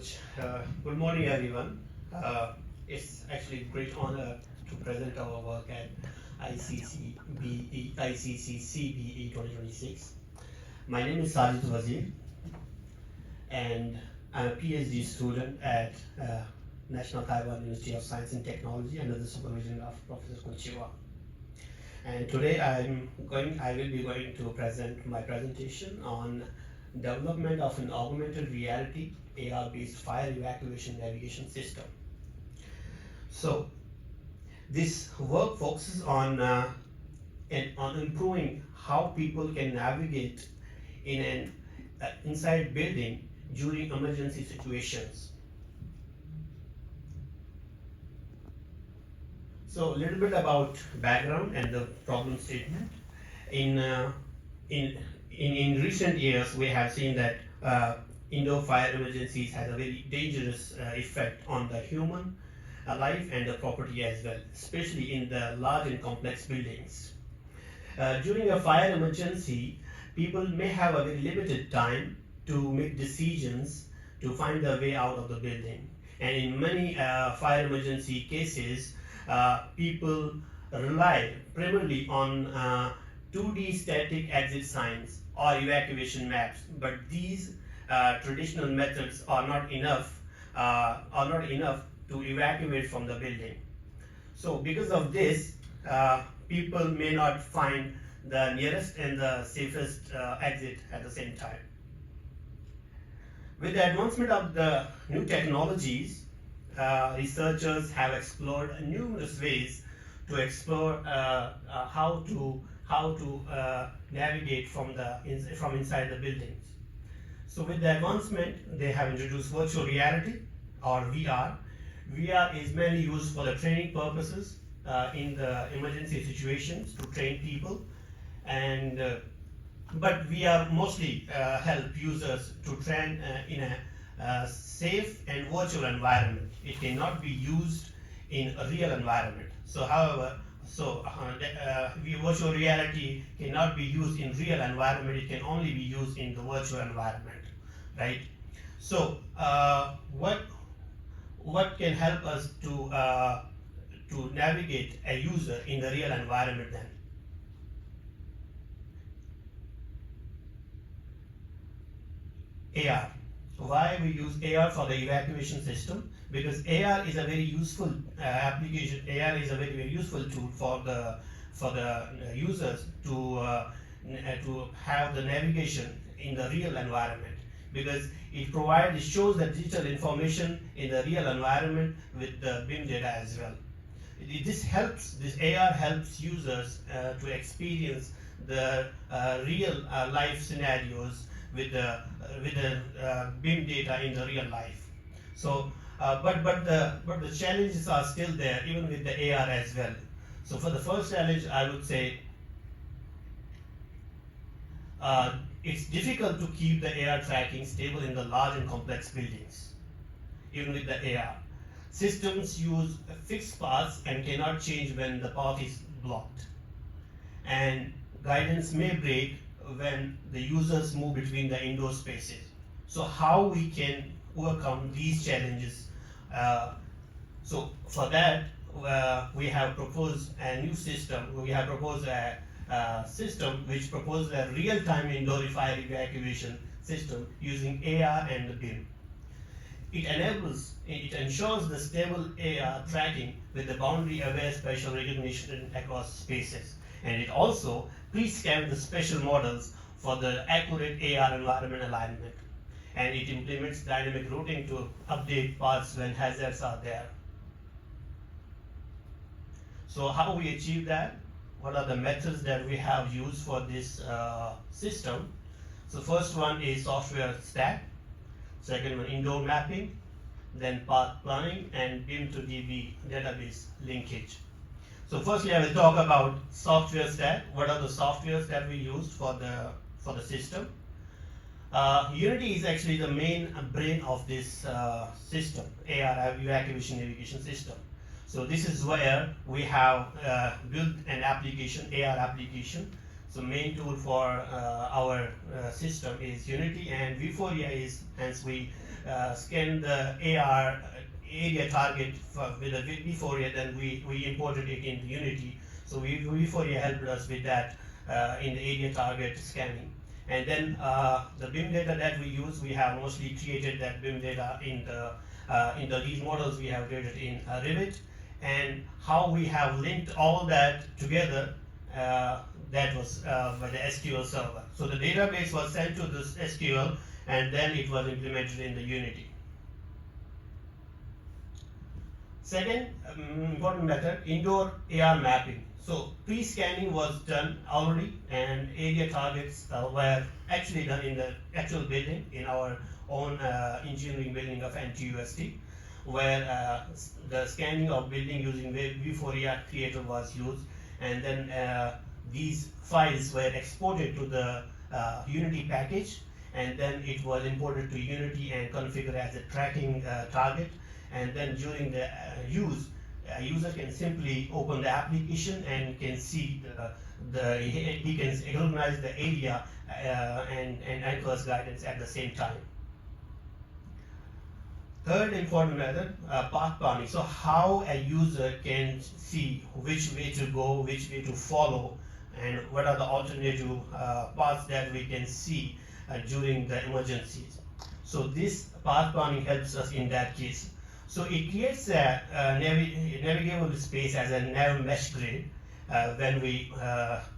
much. Good morning, everyone. It's actually a great honor to present our work at ICCCBE 2026. My name is Sajid Wazir, and I'm a PhD student at National Taiwan University of Science and Technology under the supervision of Professor Kochiwa. And today I will be going to present my presentation on development of an augmented reality AR-based fire evacuation navigation system. So this work focuses on improving how people can navigate in an inside building during emergency situations. So a little bit about background and the problem statement. In recent years, we have seen that indoor fire emergencies has a very dangerous effect on the human life and the property as well, especially in the large and complex buildings. During a fire emergency, people may have a very limited time to make decisions to find their way out of the building. And in many fire emergency cases, people rely primarily on 2D static exit signs or evacuation maps, but these traditional methods are not enough to evacuate from the building. So because of this, people may not find the nearest and the safest exit at the same time. With the advancement of the new technologies, researchers have explored numerous ways to explore how to navigate from inside the buildings. So with the advancement, they have introduced virtual reality or VR. VR is mainly used for the training purposes in the emergency situations to train people, and but VR mostly help users to train in a safe and virtual environment. It cannot be used in a real environment. Virtual reality cannot be used in real environment. It can only be used in the virtual environment, right? So what can help us to navigate a user in the real environment then? AR. Why we use AR for the evacuation system? Because AR is a very useful application. AR is a very useful tool for the users to have the navigation in the real environment, because it shows the digital information in the real environment with the BIM data as well. This AR helps users to experience the real life scenarios with the BIM data in the real life. So, but the challenges are still there even with the AR as well. So for the first challenge, I would say it's difficult to keep the AR tracking stable in the large and complex buildings, even with the AR. Systems use fixed paths and cannot change when the path is blocked. And guidance may break when the users move between the indoor spaces. So how we can overcome these challenges? So for that, we have proposed a new system. We have proposed a system which proposes a real-time indoor fire evacuation system using AR and BIM. It ensures the stable AR tracking with the boundary-aware spatial recognition across spaces. And it also pre-scans the spatial models for the accurate AR environment alignment. And it implements dynamic routing to update paths when hazards are there. So how we achieve that? What are the methods that we have used for this system? So first one is software stack. Second one, indoor mapping. Then path planning and BIM to DB database linkage. So firstly, I will talk about software stack. What are the softwares that we used for the system? Unity is actually the main brain of this system, AR evacuation navigation system. So this is where we have built an application, AR application, So main tool for our system is Unity, and Vuforia is, hence we scan the AR area target with a Vuforia, then we imported it into Unity. So Vuforia helped us with that in the area target scanning. And then the BIM data that we use, we have mostly created that BIM data in these models we have created in Revit, and how we have linked all that together, that was by the SQL server. So the database was sent to this SQL, and then it was implemented in the Unity. Second important method, indoor AR mapping. So pre-scanning was done already, and area targets were actually done in the actual building, in our own engineering building of NTUST, where the scanning of building using Vuforia Creator was used, and then these files were exported to the Unity package, and then it was imported to Unity and configured as a tracking target. And then during the use, a user can simply open the application and can see he can recognize the area and anchors guidance at the same time. Third important method, path planning. So how a user can see which way to go, which way to follow, and what are the alternative paths that we can see during the emergencies. So this path planning helps us in that case. So it creates a navigable space as a nav mesh grid when we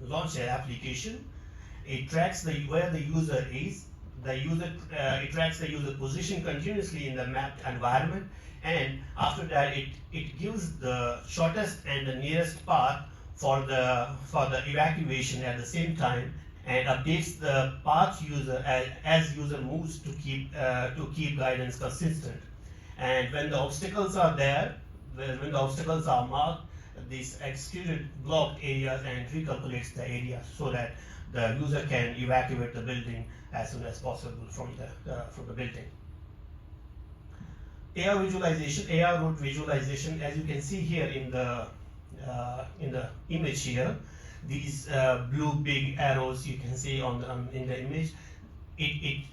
launch an application. It tracks where the user is. It tracks the user position continuously in the mapped environment, and after that it gives the shortest and the nearest path for the evacuation at the same time, and updates the path user as user moves to keep guidance consistent. And when the obstacles are there, when the obstacles are marked, this executed blocked areas and recalculates the area so that the user can evacuate the building as soon as possible from the building. AR visualization, AR route visualization, as you can see here in the image here, these blue big arrows you can see in the image. It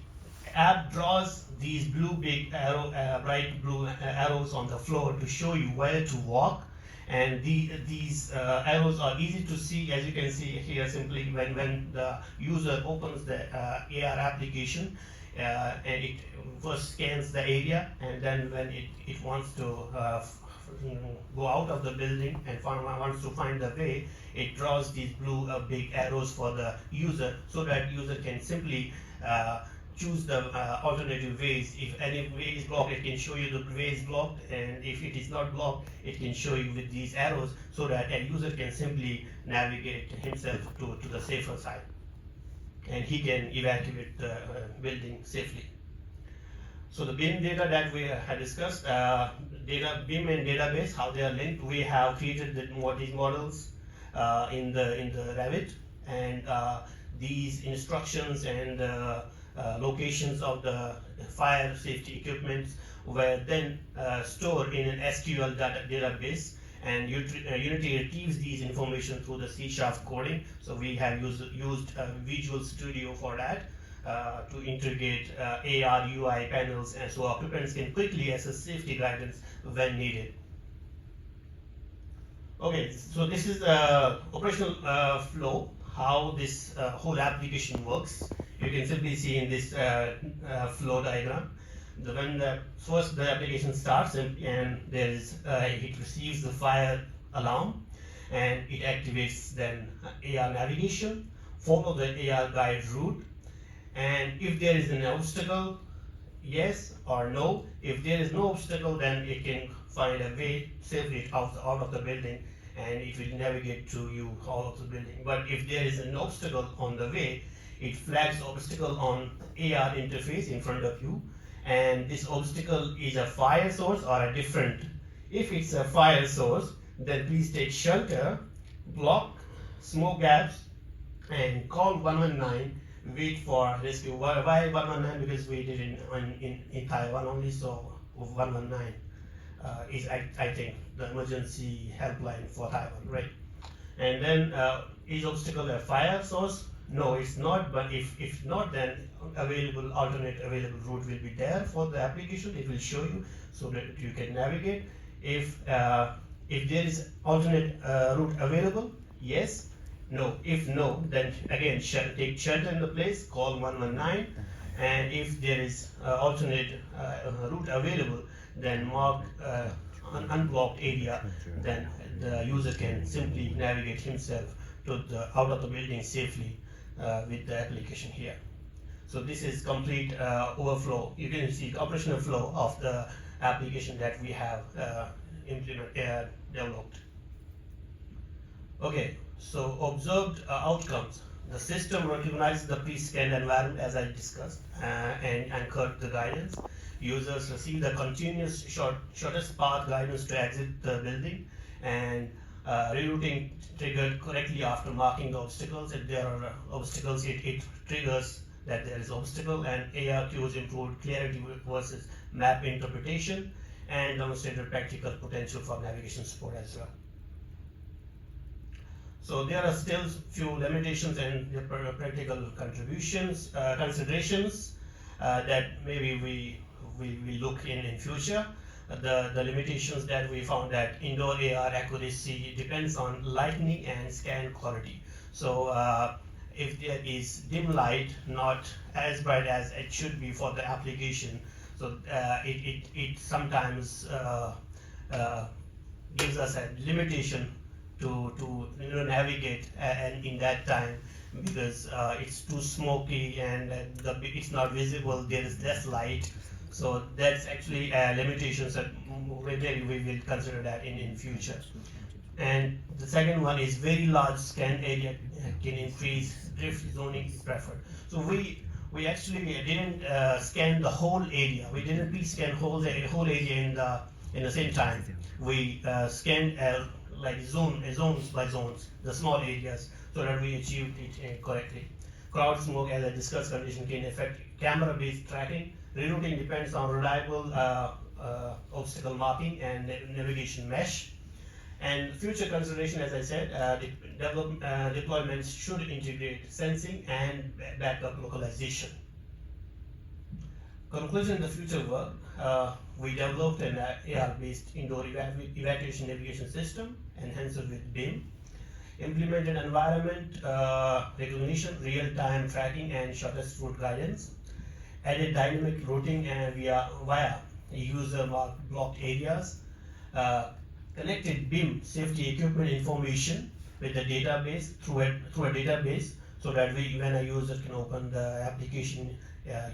app draws these blue big bright blue arrows on the floor to show you where to walk, and these arrows are easy to see, as you can see here. Simply when the user opens the AR application, and it first scans the area, and then when it wants to go out of the building and wants to find the way, it draws these blue big arrows for the user, so that user can simply choose the alternative ways. If any way is blocked, it can show you the way is blocked, and if it is not blocked, it can show you with these arrows, so that a user can simply navigate himself to the safer side, and he can evacuate the building safely. So the BIM data that we had discussed, BIM and database, how they are linked. We have created these models in the Revit, and these instructions and locations of the fire safety equipment were then stored in an SQL database, and Unity retrieves these information through the C# coding. So we have used Visual Studio for that to integrate AR UI panels, and so occupants can quickly access safety guidance when needed. Okay, so this is the operational flow, how this whole application works. You can simply see in this flow diagram. When the application starts, and there is it receives the fire alarm, and it activates then AR navigation, follow the AR guide route, and if there is an obstacle, yes or no. If there is no obstacle, then it can find a way safely out of the building, and it will navigate to you out of the building. But if there is an obstacle on the way, it flags obstacle on AR interface in front of you, and this obstacle is a fire source or a different. If it's a fire source, then please take shelter, block smoke gaps, and call 119. Wait for rescue. Why 119? Because we did in Taiwan only, so 119 is I think the emergency helpline for Taiwan, right? And then is obstacle a fire source? No, it's not, but if not, then alternate available route will be there for the application. It will show you so that you can navigate. If there is alternate route available, yes. No, if no, then again take shelter in the place, call 119, and if there is alternate route available, then mark unblocked area, then the user can simply navigate himself to out of the building safely with the application here. So this is complete overflow. You can see the operational flow of the application that we have developed. Okay, so observed outcomes. The system recognizes the pre-scanned environment as I discussed and anchored the guidance. Users receive the continuous shortest path guidance to exit the building, and rerouting triggered correctly after marking the obstacles. If there are obstacles, it triggers that there is obstacle, and ARQs improved clarity versus map interpretation and demonstrated practical potential for navigation support as well. So there are still few limitations and practical considerations that maybe we look in future. The limitations that we found that indoor AR accuracy depends on lighting and scan quality. So if there is dim light, not as bright as it should be for the application, so it sometimes gives us a limitation to navigate and in that time, because it's too smoky and it's not visible, there is less light. So that's actually a limitation that maybe we will consider that in future. And the second one is very large scan area can increase drift zoning is preferred. So we actually didn't scan the whole area. We didn't pre-scan whole area in the same time. We scanned like zones by zones, the small areas, so that we achieved it correctly. Crowd smoke, as I discussed, condition can affect camera-based tracking. Rerouting depends on reliable obstacle marking and navigation mesh. And future consideration, as I said, deployments should integrate sensing and backup localization. Conclusion: the future work, we developed an AR-based indoor evacuation navigation system, enhanced with BIM, implemented environment recognition, real-time tracking, and shortest route guidance, added dynamic routing and via user blocked areas, connected BIM safety equipment information with the database through a database, so that when a user can open the application,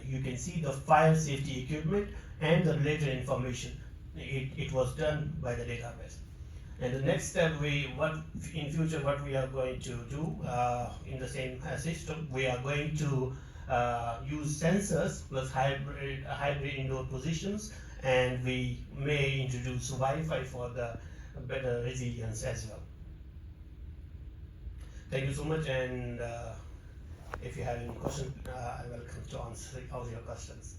you can see the fire safety equipment and the related information. It was done by the database. And the next step, in future what we are going to do in the same system, we are going to use sensors plus hybrid indoor positions, and we may introduce Wi-Fi for the better resilience as well. Thank you so much, and if you have any questions, I welcome to answer all your questions.